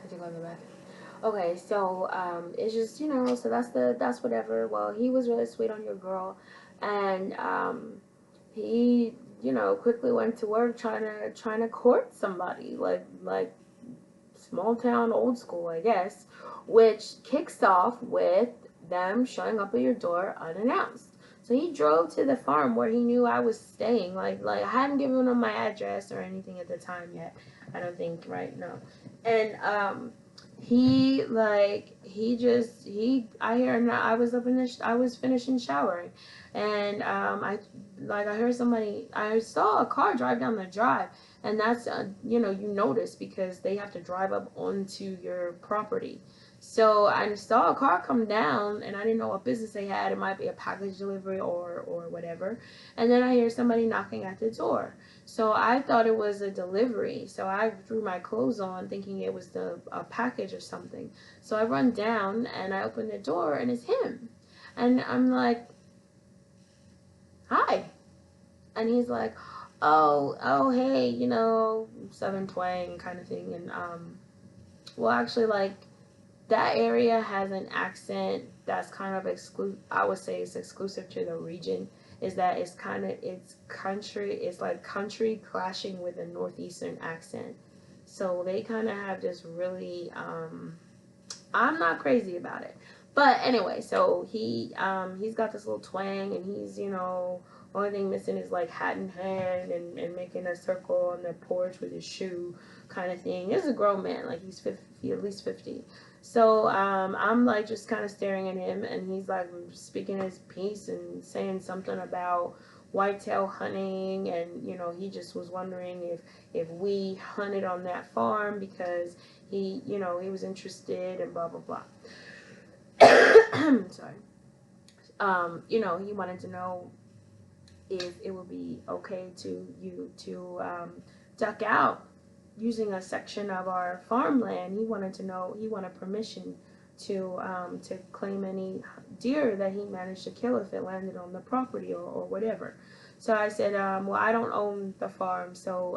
have to go in the bathroom. Okay, so it's just, you know, so that's whatever. Well, he was really sweet on your girl, and he, you know, quickly went to work trying to court somebody, like small town old school, I guess, which kicks off with them showing up at your door unannounced. So he drove to the farm where he knew I was staying. Like I hadn't given him my address or anything at the time yet. I don't think, right? No. And he I hear now I was up in the I was finishing showering, and I heard somebody, I saw a car drive down the drive, and that's you know, you notice because they have to drive up onto your property. So I saw a car come down, and I didn't know what business they had. It might be a package delivery or whatever. And then I hear somebody knocking at the door. So I thought it was a delivery. So I threw my clothes on, thinking it was a package or something. So I run down and I open the door, and it's him. And I'm like, "Hi." And he's like, "Oh, hey, you know, Southern twang kind of thing." And well, actually, like, that area has an accent that's kind of exclusive. I would say it's exclusive to the region. Is that it's kind of, it's country. It's like country clashing with a northeastern accent. So they kind of have this really. I'm not crazy about it, but anyway. So he's got this little twang, and he's, you know. Only thing missing is like hat in hand, and making a circle on the porch with his shoe, kind of thing. He's a grown man, like he's 50, at least 50. So I'm like just kind of staring at him, and he's like speaking his piece and saying something about whitetail hunting, and you know, he just was wondering if we hunted on that farm because he, you know, he was interested, and blah blah blah. Sorry. You know, he wanted to know if it would be okay to you to duck out using a section of our farmland. He wanted to know, he wanted permission to claim any deer that he managed to kill if it landed on the property, or whatever. So I said, well, I don't own the farm, so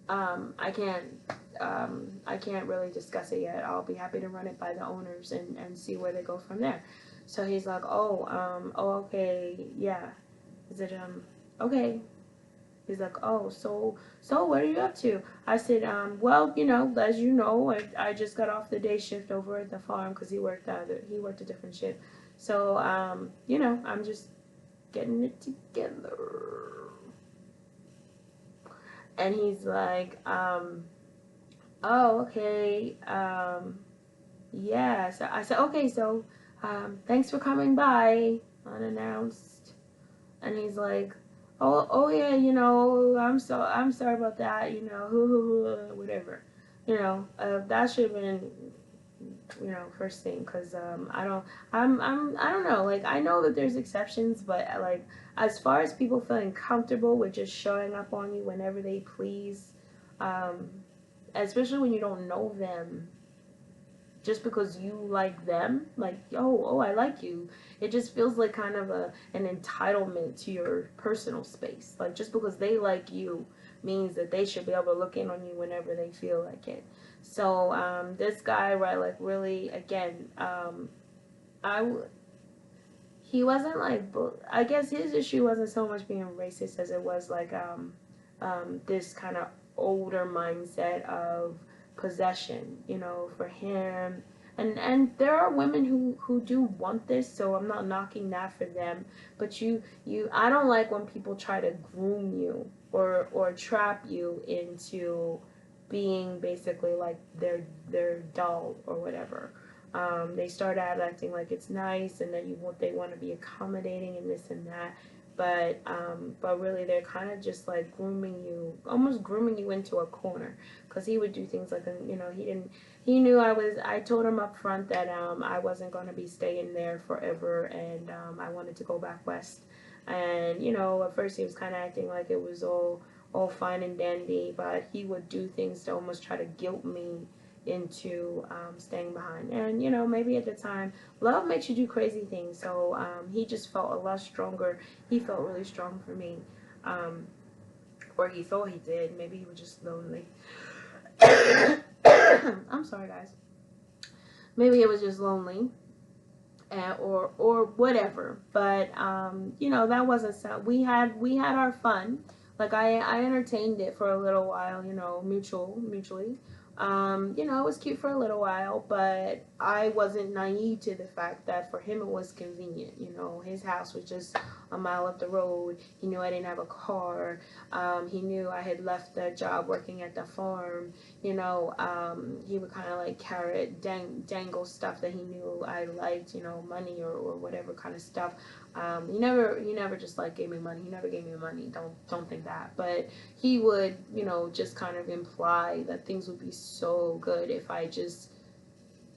I can't really discuss it yet. I'll be happy to run it by the owners and see where they go from there. So he's like, okay, yeah. I said, okay. He's like, oh, so what are you up to? I said, well, you know, as you know, I just got off the day shift over at the farm because he worked a different shift. So, you know, I'm just getting it together. And he's like, oh, okay, yeah. So I said, okay, so thanks for coming by unannounced. And he's like, oh yeah, you know, I'm sorry about that, you know, whatever, you know, that should have been, you know, first thing, because I don't know, like, I know that there's exceptions, but like, as far as people feeling comfortable with just showing up on you whenever they please, um, especially when you don't know them, just because you like them, like, oh, I like you. It just feels like kind of an entitlement to your personal space. Like, just because they like you means that they should be able to look in on you whenever they feel like it. So this guy, right, like, really, again, I he wasn't like, I guess his issue wasn't so much being racist as it was like this kind of older mindset of possession, you know, for him. And there are women who do want this, so I'm not knocking that for them. But I don't like when people try to groom you or trap you into being basically like their doll or whatever. They start out acting like it's nice, and then they want to be accommodating and this and that, but really they're kind of just like almost grooming you into a corner. Because he would do things like, you know, he knew I told him up front that I wasn't going to be staying there forever, and I wanted to go back west. And you know, at first he was kind of acting like it was all fine and dandy, but he would do things to almost try to guilt me into staying behind. And you know, maybe at the time, love makes you do crazy things. So he just felt a lot stronger. He felt really strong for me, or he thought he did. Maybe he was just lonely. sorry, guys. Maybe it was just lonely, or whatever. But you know, that wasn't so. We had our fun. Like I entertained it for a little while. You know, mutually. You know, it was cute for a little while, but I wasn't naive to the fact that for him it was convenient. You know, his house was just a mile up the road. He knew I didn't have a car. He knew I had left the job working at the farm. You know, he would kind of like carrot dangle stuff that he knew I liked, you know, money or whatever kind of stuff. He never just like gave me money. He never gave me money. Don't think that. But he would, you know, just kind of imply that things would be so good if I just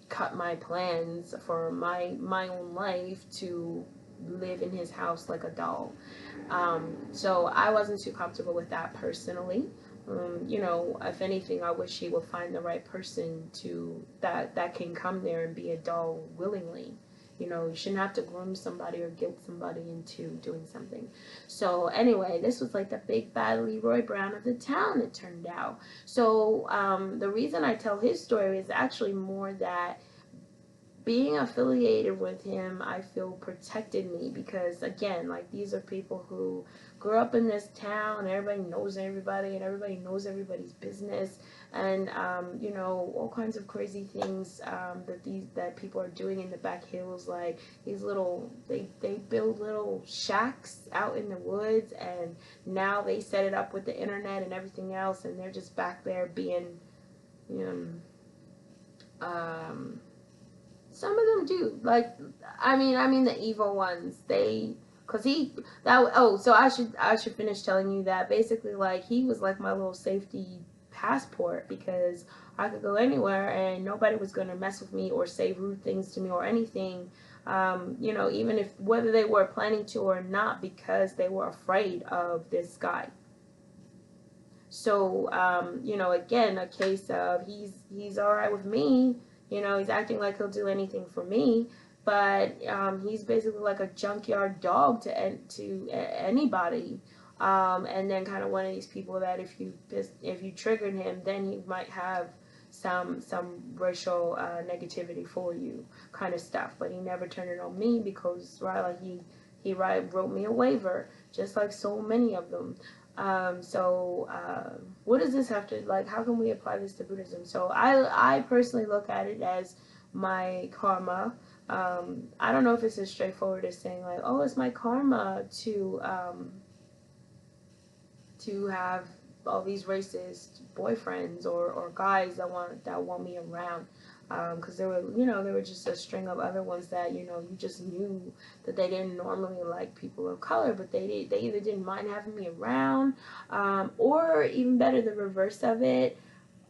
cut my plans for my own life to live in his house like a doll. So I wasn't too comfortable with that personally. You know, if anything, I wish he would find the right person to that can come there and be a doll willingly. You know, you shouldn't have to groom somebody or guilt somebody into doing something. So anyway, this was like the big bad Leroy Brown of the town, it turned out. So the reason I tell his story is actually more that being affiliated with him, I feel protected me because, again, like, these are people who grew up in this town. Everybody knows everybody, and everybody knows everybody's business, and you know, all kinds of crazy things that people are doing in the back hills. Like these little, they build little shacks out in the woods, and now they set it up with the internet and everything else, and they're just back there being, you know, some of them do. Like, I mean the evil ones. So I should finish telling you that basically, like, he was like my little safety passport because I could go anywhere and nobody was going to mess with me or say rude things to me or anything. You know, even if whether they were planning to or not, because they were afraid of this guy. So, you know, again, a case of he's all right with me. You know, he's acting like he'll do anything for me, but he's basically like a junkyard dog to anybody. And then kind of one of these people that if you triggered him, then he might have some racial negativity for you, kind of stuff. But he never turned it on me because like he wrote me a waiver, just like so many of them. What does this have to, like, how can we apply this to Buddhism? So I personally look at it as my karma. I don't know if it's as straightforward as saying like, oh, it's my karma to have all these racist boyfriends or guys that want me around. Because there were just a string of other ones that, you just knew that they didn't normally like people of color, but they either didn't mind having me around, or even better, the reverse of it,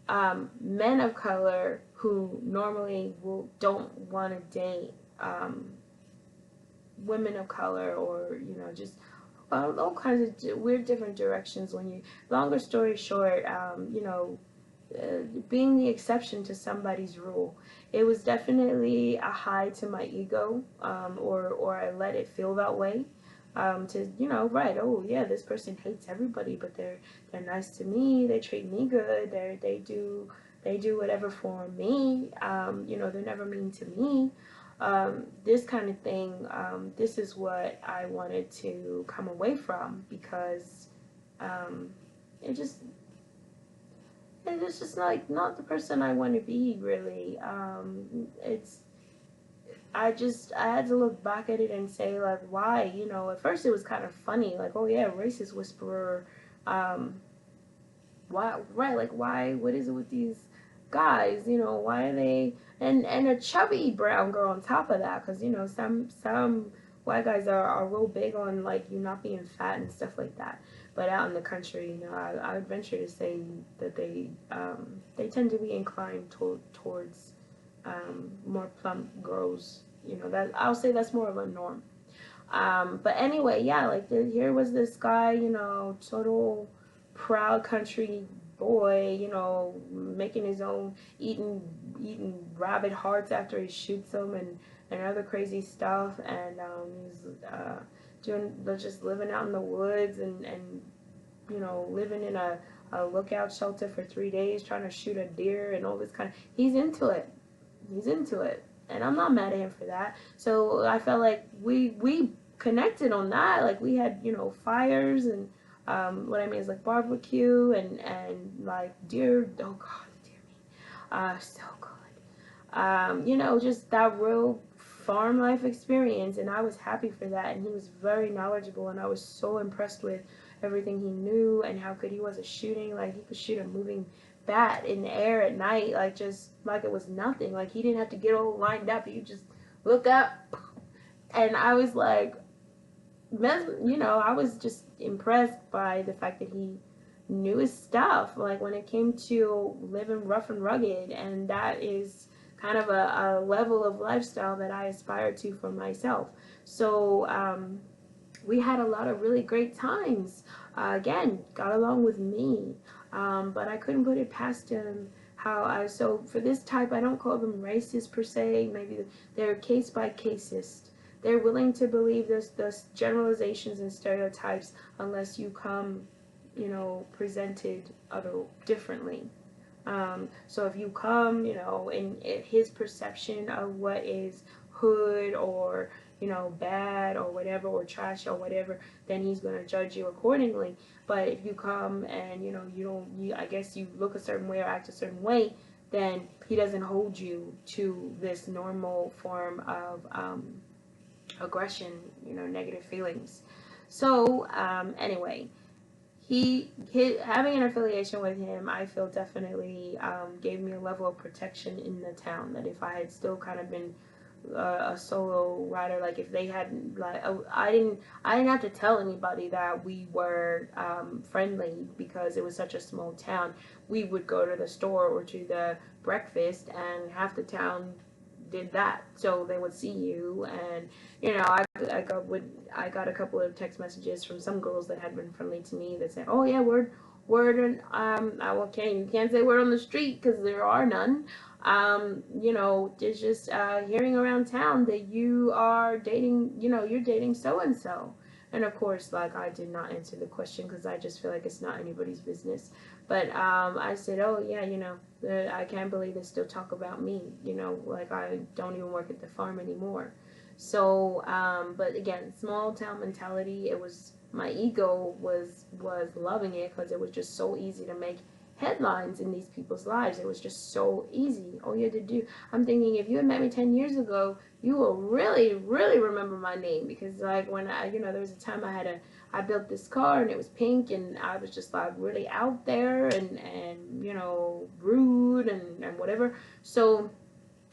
men of color who normally don't want to date women of color, or just all kinds of weird different directions. Longer story short, being the exception to somebody's rule. It was definitely a high to my ego, or I let it feel that way. Right, oh yeah, this person hates everybody, but they're nice to me. They treat me good. They do whatever for me. They're never mean to me. This kind of thing. This is what I wanted to come away from, because it just. And it's just like not the person I want to be, really. I had to look back at it and say, like, why? At first it was kind of funny, like, oh yeah, racist whisperer. Why? Right? Like, why? What is it with these guys? Why are they? And a chubby brown girl on top of that, because some white guys are real big on, like, you not being fat and stuff like that. But out in the country, I would venture to say that they tend to be inclined towards more plump girls. That I'll say that's more of a norm. But anyway, yeah, like here was this guy, total proud country boy, making his own, eating rabbit hearts after he shoots them, and other crazy stuff, and he's just living out in the woods, and living in a a lookout shelter for 3 days, trying to shoot a deer and all this kind of. He's into it. He's into it, and I'm not mad at him for that. So I felt like we connected on that. Like we had, fires and what I mean is like barbecue and like deer. Oh God, dear me, so good. Just that real farm life experience, and I was happy for that. And he was very knowledgeable, and I was so impressed with everything he knew and how good he was at shooting. Like he could shoot a moving bat in the air at night, like just like it was nothing. Like he didn't have to get all lined up. You just look up, and I was like, I was just impressed by the fact that he knew his stuff. Like when it came to living rough and rugged, and that is kind of a level of lifestyle that I aspire to for myself. So we had a lot of really great times. Again, got along with me, but I couldn't put it past him so for this type, I don't call them racist per se. Maybe they're case by casist. They're willing to believe those generalizations and stereotypes unless you come, presented differently. So if you come, in his perception of what is hood or, bad or whatever, or trash or whatever, then he's going to judge you accordingly. But if you come and, I guess you look a certain way or act a certain way, then he doesn't hold you to this normal form of aggression, negative feelings. So, anyway, having an affiliation with him, I feel definitely gave me a level of protection in the town. That if I had still kind of been a solo rider, like if they hadn't, like I didn't have to tell anybody that we were friendly because it was such a small town. We would go to the store or to the breakfast, and half the town did that, so they would see you. And I got a couple of text messages from some girls that had been friendly to me that said, oh yeah, word, and you can't say word on the street because there are none. It's just hearing around town that you are dating, you're dating so and so. And of course, like, I did not answer the question because I just feel like it's not anybody's business. But I said, oh yeah, I can't believe they still talk about me. Like I don't even work at the farm anymore. So, but again, small town mentality. My ego was loving it because it was just so easy to make headlines in these people's lives. It was just so easy. All you had to do. I'm thinking, if you had met me 10 years ago, you will really, really remember my name, because like when there was a time I built this car and it was pink, and I was just like really out there and rude and whatever. So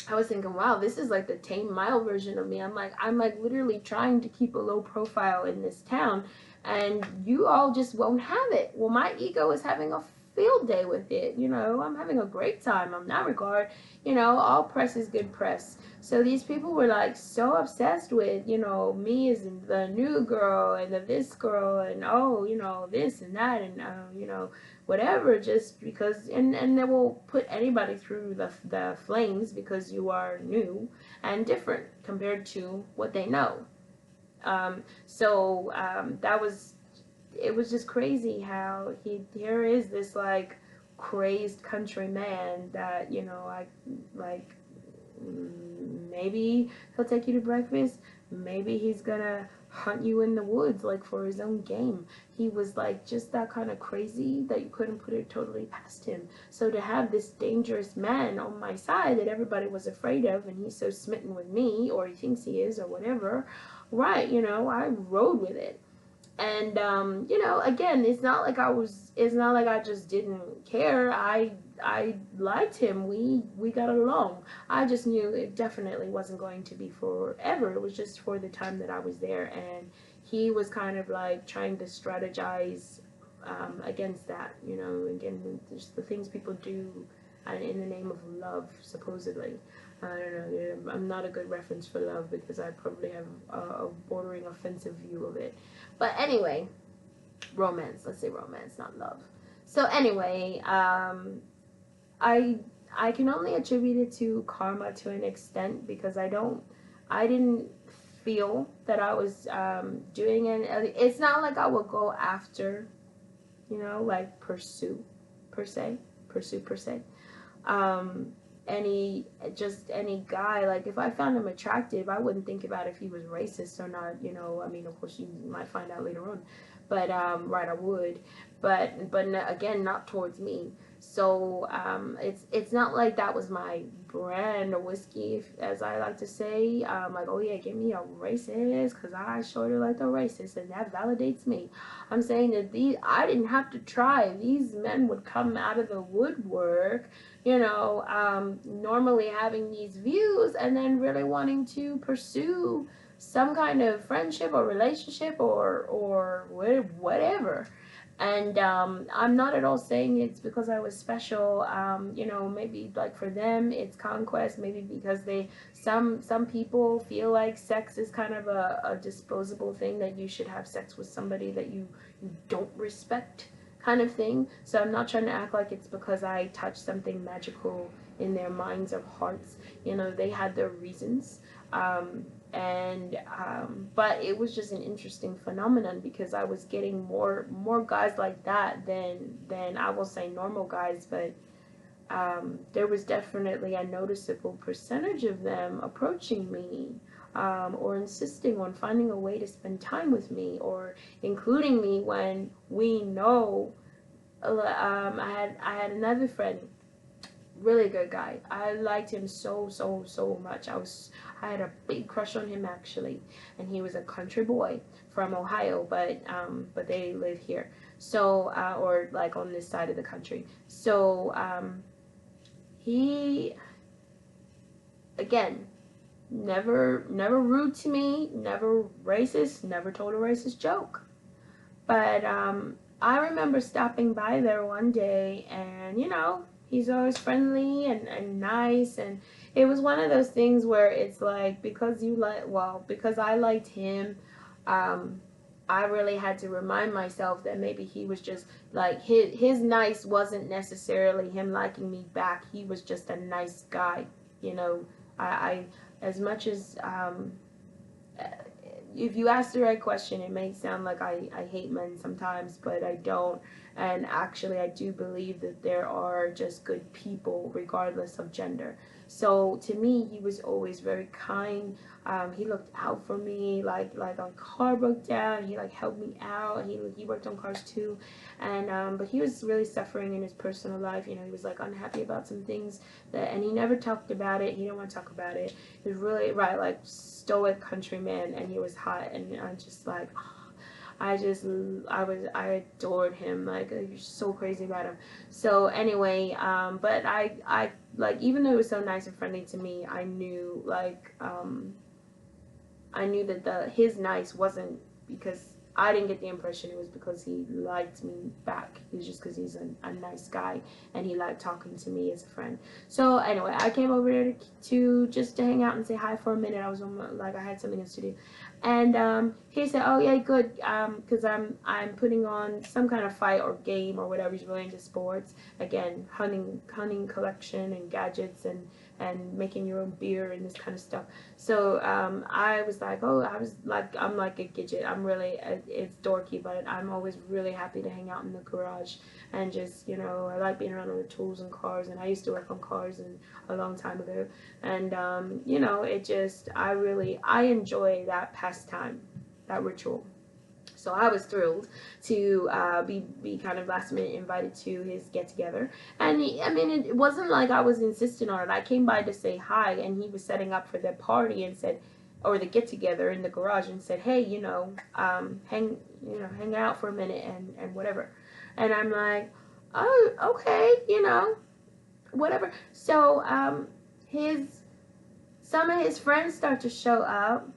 I was thinking, wow, this is like the tame mile version of me. I'm like literally trying to keep a low profile in this town, and you all just won't have it. Well, my ego is having a field day with it. I'm having a great time in that regard. All press is good press. So these people were like so obsessed with, me as the new girl and this girl, and this and that, and whatever, just because, and they will put anybody through the flames because you are new and different compared to what they know. It was just crazy how here is this like crazed country man that I like. Maybe he'll take you to breakfast. Maybe he's gonna hunt you in the woods like for his own game. He was like just that kind of crazy that you couldn't put it totally past him. So to have this dangerous man on my side that everybody was afraid of, and he's so smitten with me, or he thinks he is, or whatever, right? I rode with it. And again, it's not like I just didn't care. I liked him. We got along. I just knew it definitely wasn't going to be forever. It was just for the time that I was there, and he was kind of like trying to strategize against that. Again, just the things people do in the name of love, supposedly. I don't know. I'm not a good reference for love because I probably have a bordering offensive view of it. But anyway, romance. Let's say romance, not love. So anyway, I can only attribute it to karma to an extent, because I didn't feel that I was doing it. It's not like I would go after, like pursue per se, pursue per se. Um, any any guy, like if I found him attractive, I wouldn't think about if he was racist or not. You know, I mean, of course, you might find out later on, but right, I would, but again, not towards me. So it's not like that was my brand of whiskey, as I like to say. Like, oh yeah, give me a racist, cause I sort of like the racist, and that validates me. I'm saying that I didn't have to try. These men would come out of the woodwork, normally having these views and then really wanting to pursue some kind of friendship or relationship or whatever. And I'm not at all saying it's because I was special. Maybe like for them it's conquest. Maybe because some people feel like sex is kind of a disposable thing, that you should have sex with somebody that you don't respect, kind of thing. So I'm not trying to act like it's because I touched something magical in their minds or hearts. They had their reasons. But it was just an interesting phenomenon, because I was getting more guys like that than I will say normal guys, but there was definitely a noticeable percentage of them approaching me, or insisting on finding a way to spend time with me, or including me when we know. I had another friend, really good guy. I liked him so much. I had a big crush on him, actually, and he was a country boy from Ohio, but they live here. So or like on this side of the country. So he, again, never rude to me, never racist, never told a racist joke. But I remember stopping by there one day, and he's always friendly and nice, and it was one of those things where it's like, because I liked him, I really had to remind myself that maybe he was just like, his nice wasn't necessarily him liking me back. He was just a nice guy. I as much as if you ask the right question, it may sound like I hate men sometimes, but I don't. And actually, I do believe that there are just good people regardless of gender. So to me, he was always very kind. He looked out for me, like a car broke down, he like helped me out. He worked on cars too, and but he was really suffering in his personal life. He was like unhappy about some things and he never talked about it. He didn't want to talk about it. He was really like stoic countryman, and he was hot, and I'm just like, I adored him. Like, you're so crazy about him. So anyway, but I like, even though he was so nice and friendly to me, I knew that his nice wasn't because I didn't get the impression it was because he liked me back. It was just because he's a nice guy and he liked talking to me as a friend. So anyway, I came over there to just to hang out and say hi for a minute. I was I had something else to do, and he said, "Oh yeah, good," because I'm putting on some kind of fight or game or whatever. He's really into sports. Again, hunting collection and gadgets and making your own beer and this kind of stuff. So I was like, I'm like a gidget. I'm really, it's dorky, but I'm always really happy to hang out in the garage and just, I like being around all the tools and cars, and I used to work on cars a long time ago. And, it just, I enjoy that pastime, that ritual. So I was thrilled to be kind of last minute invited to his get together, and it wasn't like I was insistent on it. I came by to say hi, and he was setting up for the party and said, or the get together in the garage, and said, hey, hang out for a minute and whatever. And I'm like, oh, okay, whatever. So some of his friends start to show up.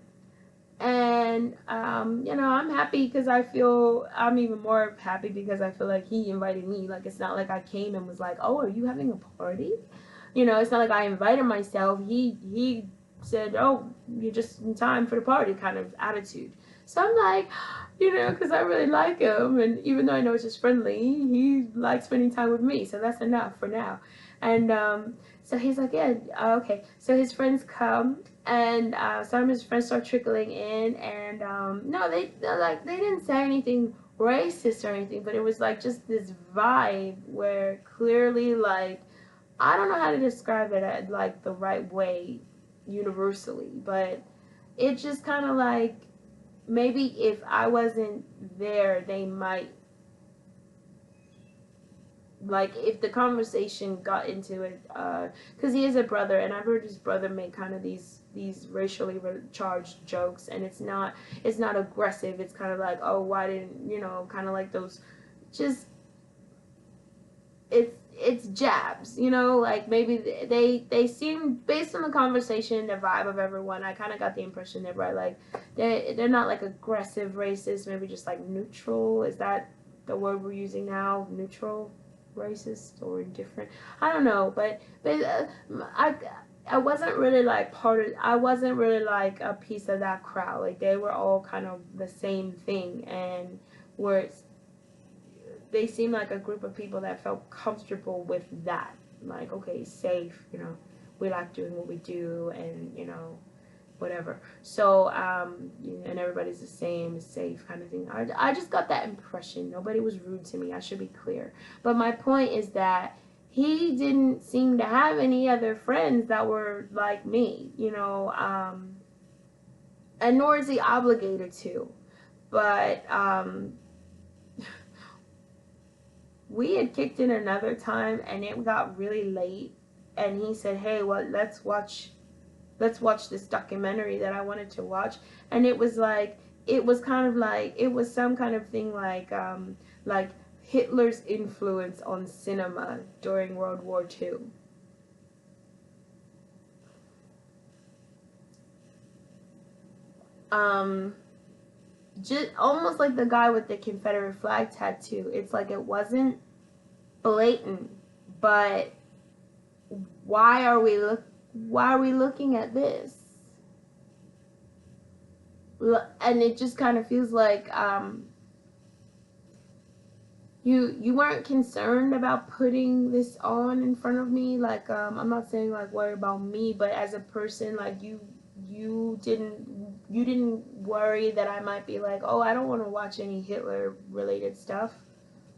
And I'm happy because I'm even more happy because I feel like he invited me. Like, it's not like I came and was like, oh, are you having a party? It's not like I invited myself. He said, oh, you're just in time for the party, kind of attitude. So I'm like, because I really like him, and even though I know it's just friendly, he likes spending time with me, so that's enough for now. And so he's like, yeah, okay. So his friends come, and some of his friends start trickling in, and no, they didn't say anything racist or anything, but it was like just this vibe where clearly, like, I don't know how to describe it at like the right way universally, but it just kind of like, maybe if I wasn't there, they might, like, if the conversation got into it, because he is a brother, and I've heard his brother make kind of these racially charged jokes, and it's not aggressive. It's kind of like, oh, why didn't you know, kind of like those, just, it's jabs, you know, like maybe they seem, based on the conversation, the vibe of everyone, I kind of got the impression that, right, like they're not like aggressive racist, maybe just like neutral. Is that the word we're using now? Neutral racist or indifferent? I don't know, but I wasn't really like I wasn't really like a piece of that crowd. Like they were all kind of the same thing, and where they seemed like a group of people that felt comfortable with that. Like, okay, safe, you know, we like doing what we do, and, you know, whatever. So, and everybody's the same, safe kind of thing. I just got that impression. Nobody was rude to me, I should be clear. But my point is that he didn't seem to have any other friends that were like me, you know, and nor is he obligated to. But, we had kicked in another time, and it got really late, and he said, hey, well, let's watch this documentary that I wanted to watch. And it was like, it was kind of like, it was some kind of thing like Hitler's influence on cinema during World War II. Just almost like the guy with the Confederate flag tattoo. It's like, it wasn't blatant, but why are we looking at this? And it just kind of feels like you weren't concerned about putting this on in front of me. Like, I'm not saying like worry about me, but as a person, like you didn't worry that I might be like, oh, I don't want to watch any Hitler related stuff.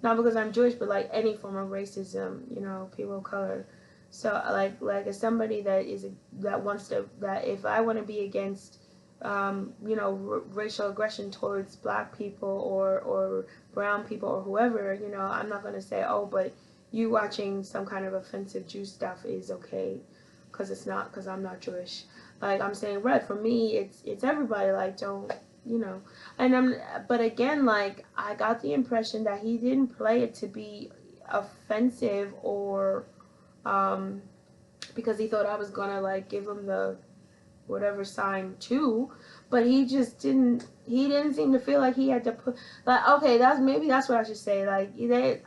Not because I'm Jewish, but like any form of racism, you know, people of color. So like as somebody that wants to, that if I want to be against you know, racial aggression towards black people or brown people or whoever, you know, I'm not going to say, oh, but you watching some kind of offensive Jew stuff is okay, because it's not, because I'm not Jewish. Like, I'm saying, right, for me, it's everybody, like, don't, you know. But again, like, I got the impression that he didn't play it to be offensive or because he thought I was gonna like give him the whatever sign too, but he didn't seem to feel like he had to put, like, okay, that's what I should say. Like,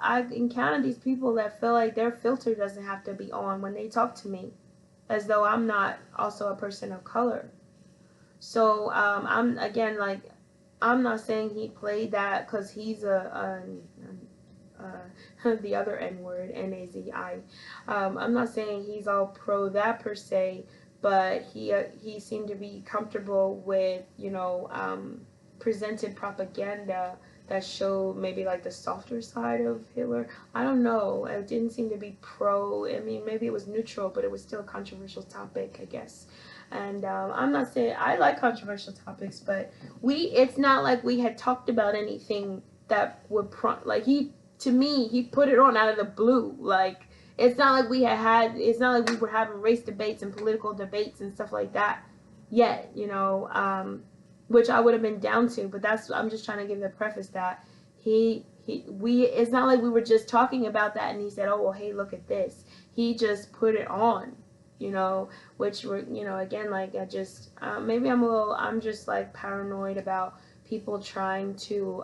I encountered these people that feel like their filter doesn't have to be on when they talk to me, as though I'm not also a person of color. So I'm again, like, I'm not saying he played that because he's the other N word, Nazi. I'm not saying he's all pro that per se, but he seemed to be comfortable with, you know, presented propaganda that showed maybe like the softer side of Hitler. I don't know. It didn't seem to be pro. I mean, maybe it was neutral, but it was still a controversial topic, I guess. And I'm not saying I like controversial topics, but it's not like we had talked about anything that would like, to me, he put it on out of the blue. Like, it's not like it's not like we were having race debates and political debates and stuff like that yet, you know, which I would have been down to, but I'm just trying to give the preface that it's not like we were just talking about that and he said, oh, well, hey, look at this. He just put it on, you know, which were, you know, again, like, maybe I'm just like paranoid about people trying to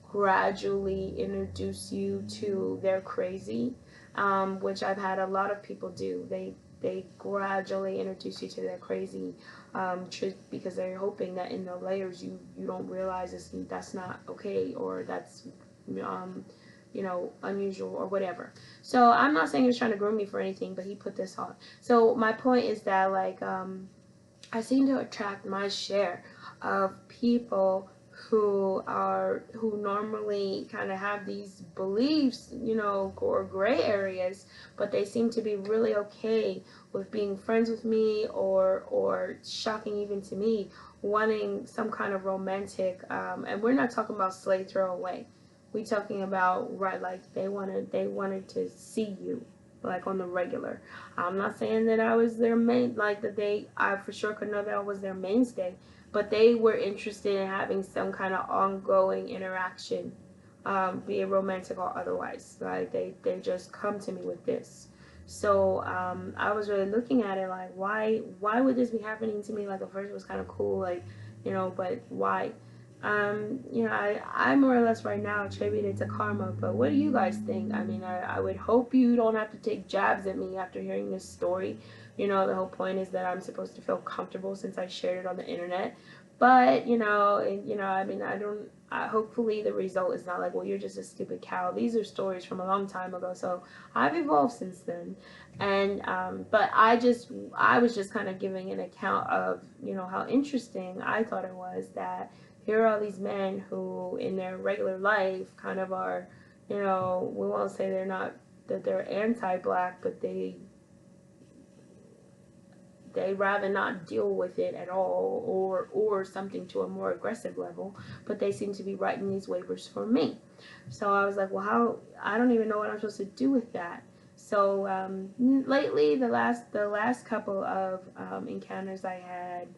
gradually introduce you to their crazy, which I've had a lot of people do. They gradually introduce you to their crazy, because they're hoping that in the layers you don't realize that's not okay, or that's you know, unusual or whatever. So I'm not saying he was trying to groom me for anything, but he put this on. So my point is that, like, I seem to attract my share of people who normally kind of have these beliefs, you know, or gray areas, but they seem to be really okay with being friends with me, or shocking even to me, wanting some kind of romantic, and we're not talking about slay throw away. We talking about, right, like they wanted to see you like on the regular. I'm not saying that I was their main, like that I for sure could know that I was their mainstay, but they were interested in having some kind of ongoing interaction, be it romantic or otherwise. Like they just come to me with this. So I was really looking at it like, why would this be happening to me? Like at first it was kind of cool, like, you know, but why? You know, I more or less right now attribute it to karma, but what do you guys think? I mean, I would hope you don't have to take jabs at me after hearing this story. You know, the whole point is that I'm supposed to feel comfortable since I shared it on the internet. But, I mean, hopefully the result is not like, well, you're just a stupid cow. These are stories from a long time ago, so I've evolved since then. And, but I was just kind of giving an account of, you know, how interesting I thought it was that here are all these men who in their regular life kind of are, you know, we won't say they're not, that they're anti-black, but they rather not deal with it at all, or something to a more aggressive level, but they seem to be writing these waivers for me. So I was like, well, how, I don't even know what I'm supposed to do with that. So lately, the last couple of encounters I had,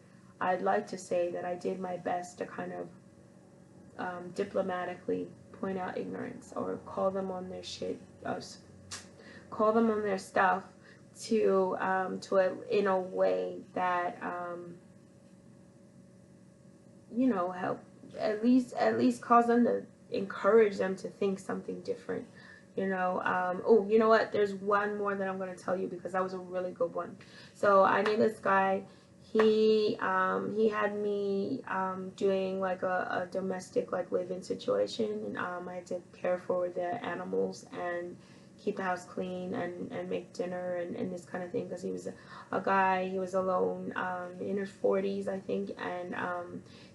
I'd like to say that I did my best to kind of diplomatically point out ignorance, or call them on their shit, call them on their stuff, in a way that you know, help at least cause them to, encourage them to think something different. You know, oh, you know what? There's one more that I'm going to tell you because that was a really good one. So I knew this guy. He had me doing like a domestic like live-in situation, and I had to care for the animals and keep the house clean and make dinner and this kind of thing, because he was a guy, he was alone, in his 40s I think, and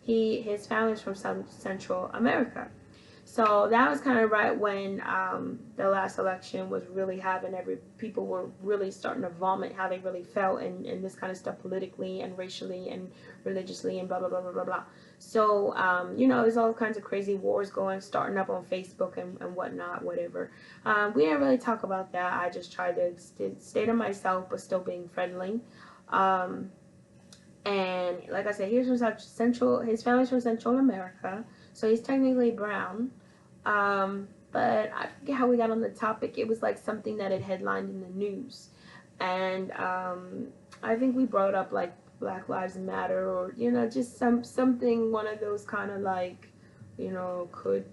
his family's from Central America. So that was kind of right when the last election was really having people were really starting to vomit how they really felt, and this kind of stuff politically and racially and religiously and blah blah blah blah blah blah. So you know, there's all kinds of crazy wars starting up on Facebook and whatnot, whatever. We didn't really talk about that. I just tried to stay to myself, but still being friendly. Um, and like I said, his family's from Central America, so he's technically brown. But I forget how we got on the topic. It was like something that had headlined in the news, and I think we brought up like Black Lives Matter, or you know, just something, one of those kind of like, you know, could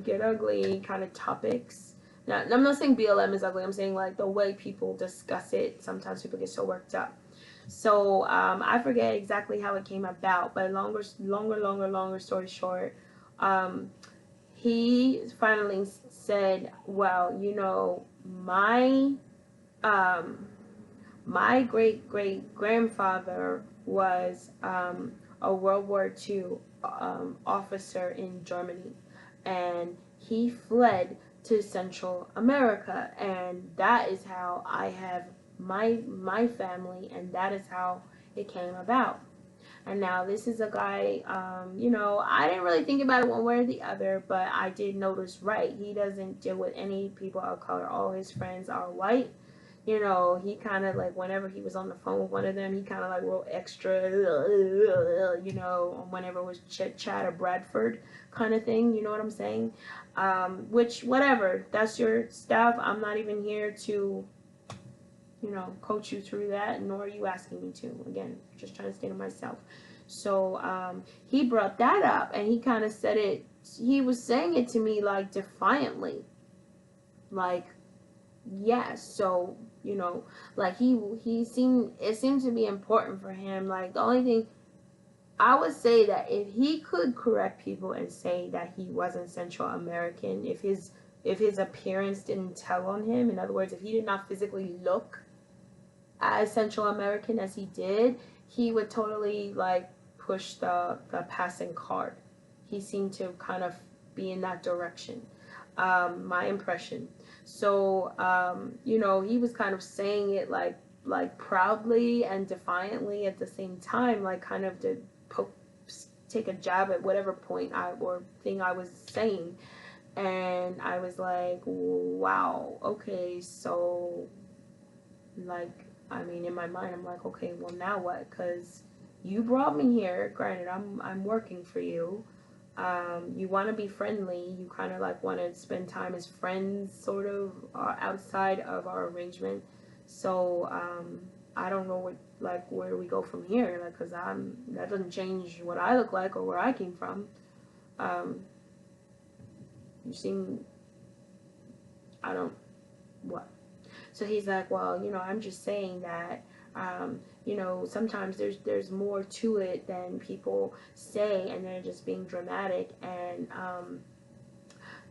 get ugly kind of topics. Now, I'm not saying BLM is ugly. I'm saying like the way people discuss it. Sometimes people get so worked up. So I forget exactly how it came about, but longer story short, he finally said, "Well, you know, um, my great grandfather was a World War II officer in Germany, and he fled to Central America, and that is how I have my family, and that is how it came about." And now this is a guy, you know, I didn't really think about it one way or the other, but I did notice, right, he doesn't deal with any people of color. All his friends are white. You know, he kind of like, whenever he was on the phone with one of them, he kind of like wrote extra, you know, whenever it was Chad or Bradford kind of thing. You know what I'm saying? Which, whatever, that's your stuff. I'm not even here to, you know, coach you through that, nor are you asking me to. Again, just trying to stay to myself. So he brought that up, and he kind of said it, he was saying it to me like defiantly, like, yeah, so, you know, like it seemed to be important for him. Like, the only thing I would say, that if he could correct people and say that he wasn't Central American, if his appearance didn't tell on him, in other words, if he did not physically look as Central American as he did, he would totally like push the passing card. he seemed to kind of be in that direction. My impression. So you know, he was kind of saying it like proudly and defiantly at the same time, like kind of to poke, take a jab at whatever point or thing I was saying. And I was like, wow, okay, so like, I mean, in my mind, I'm like, okay, well, now what? Because you brought me here. Granted, I'm working for you. You want to be friendly. You kind of like want to spend time as friends, sort of, outside of our arrangement. So I don't know what, like, where we go from here. Like, cause that doesn't change what I look like or where I came from. Um, you seem, I don't, what? So he's like, well, you know, I'm just saying that, you know, sometimes there's more to it than people say, and they're just being dramatic. And,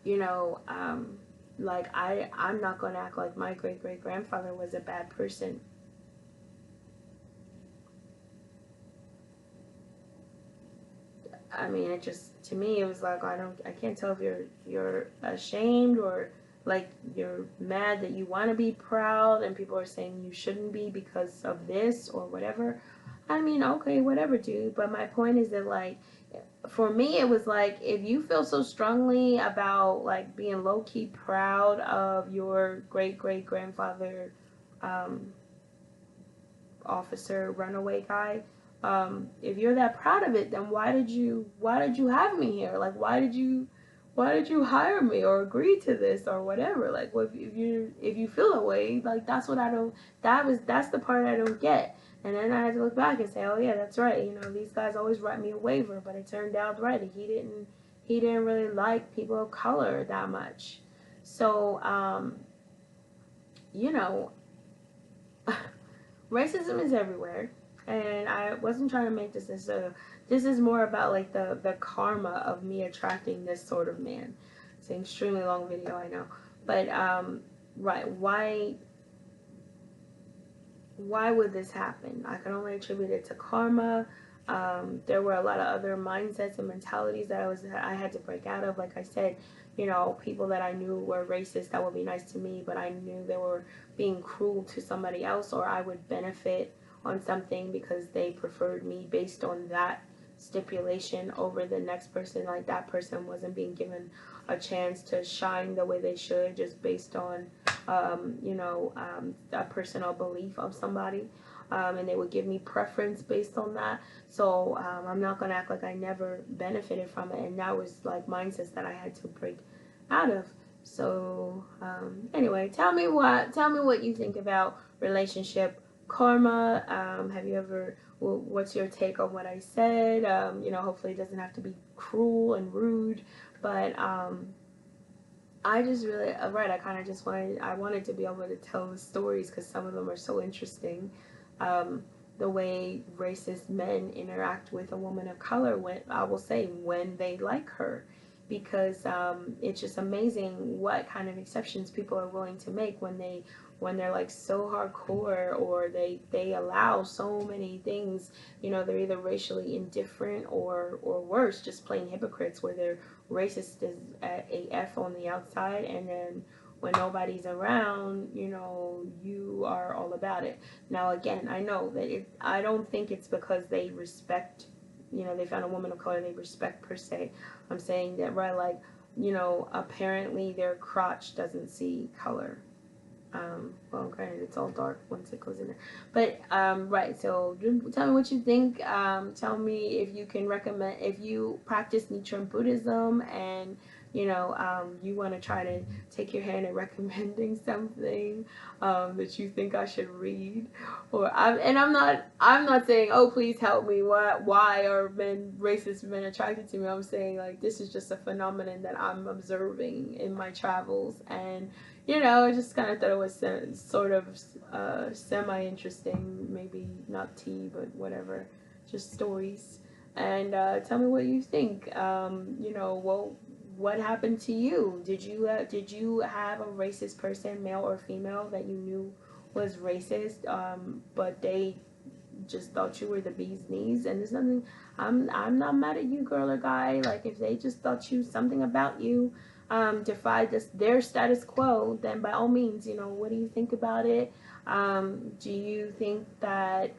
you know, like I'm not gonna act like my great great grandfather was a bad person. I mean, it just, to me, it was like, I can't tell if you're ashamed or like you're mad that you want to be proud and people are saying you shouldn't be because of this or whatever. I mean, okay, whatever, dude. But my point is that, like, for me, it was like, if you feel so strongly about like being low key proud of your great great grandfather, um, officer, runaway guy, if you're that proud of it, then why did you have me here? Like, why did you hire me or agree to this or whatever? Like, well, if you feel that way, like, that's what I don't, that's the part I don't get. And then I had to look back and say, oh yeah, that's right. You know, these guys always write me a waiver, but it turned out right. He didn't really like people of color that much. So you know, racism is everywhere, and I wasn't trying to make this as a, this is more about like the karma of me attracting this sort of man. It's an extremely long video, I know, but right, why would this happen? I can only attribute it to karma. There were a lot of other mindsets and mentalities that I had to break out of. Like I said, you know, people that I knew were racist that would be nice to me, but I knew they were being cruel to somebody else, or I would benefit on something because they preferred me based on that stipulation over the next person. Like, that person wasn't being given a chance to shine the way they should just based on a personal belief of somebody, and they would give me preference based on that. So I'm not gonna act like I never benefited from it, and that was like mindsets that I had to break out of. So anyway, tell me what you think about relationship karma. Have you ever? What's your take on what I said? Hopefully it doesn't have to be cruel and rude, but I just really, right, I kind of just wanted to be able to tell the stories because some of them are so interesting. Um, the way racist men interact with a woman of color, when, I will say, when they like her. Because it's just amazing what kind of exceptions people are willing to make when they're like so hardcore, or they allow so many things. They're either racially indifferent or worse, just plain hypocrites, where they're racist as AF on the outside, and then when nobody's around, you are all about it. Now again, I know that I don't think it's because they respect, they found a woman of color they respect per se. I'm saying that, right, like, apparently their crotch doesn't see color. Well, granted, it's all dark once it goes in there. But, right, so tell me what you think. Tell me if you can recommend, if you practice Nichiren Buddhism and, you want to try to take your hand in recommending something that you think I should read. I'm not saying, oh, please help me. Why are racist men attracted to me? I'm saying, like, this is just a phenomenon that I'm observing in my travels, and I just kind of thought it was sort of semi-interesting, maybe not tea, but whatever, just stories. And tell me what you think. What happened to you? Did you have a racist person, male or female, that you knew was racist, but they just thought you were the bee's knees, and there's nothing. I'm not mad at you, girl or guy. Like if they just thought you something about you defied their status quo, then by all means, you know, what do you think about it? Do you think that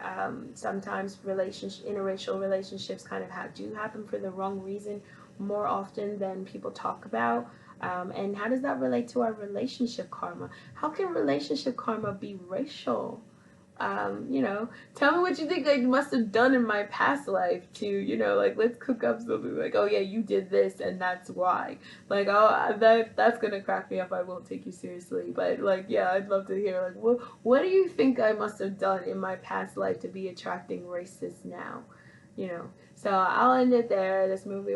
sometimes interracial relationships kind of do happen for the wrong reason more often than people talk about? And how does that relate to our relationship karma? How can relationship karma be racial? You know, tell me what you think I must have done in my past life to, you know, like let's cook up something like, oh yeah, you did this and that's why. Like, oh, that's gonna crack me up. I won't take you seriously, but like, yeah, I'd love to hear like, what do you think I must have done in my past life to be attracting racists now? You know. So I'll end it there. This movie.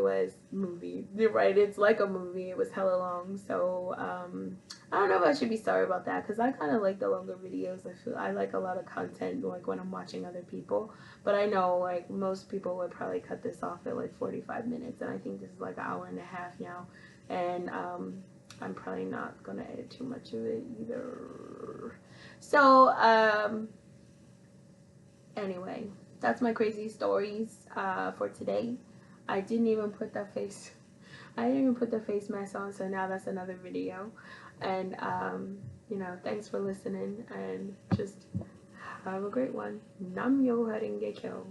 You're right. It's like a movie. It was hella long. So I don't know if I should be sorry about that because I kind of like the longer videos. I feel I like a lot of content like when I'm watching other people. But I know like most people would probably cut this off at like 45 minutes, and I think this is like an hour and a half now, and I'm probably not gonna edit too much of it either. So anyway, that's my crazy stories for today. I didn't even put that face. I didn't even put the face mask on, so now that's another video. And you know, thanks for listening, and just have a great one. Nam yo haringekyo.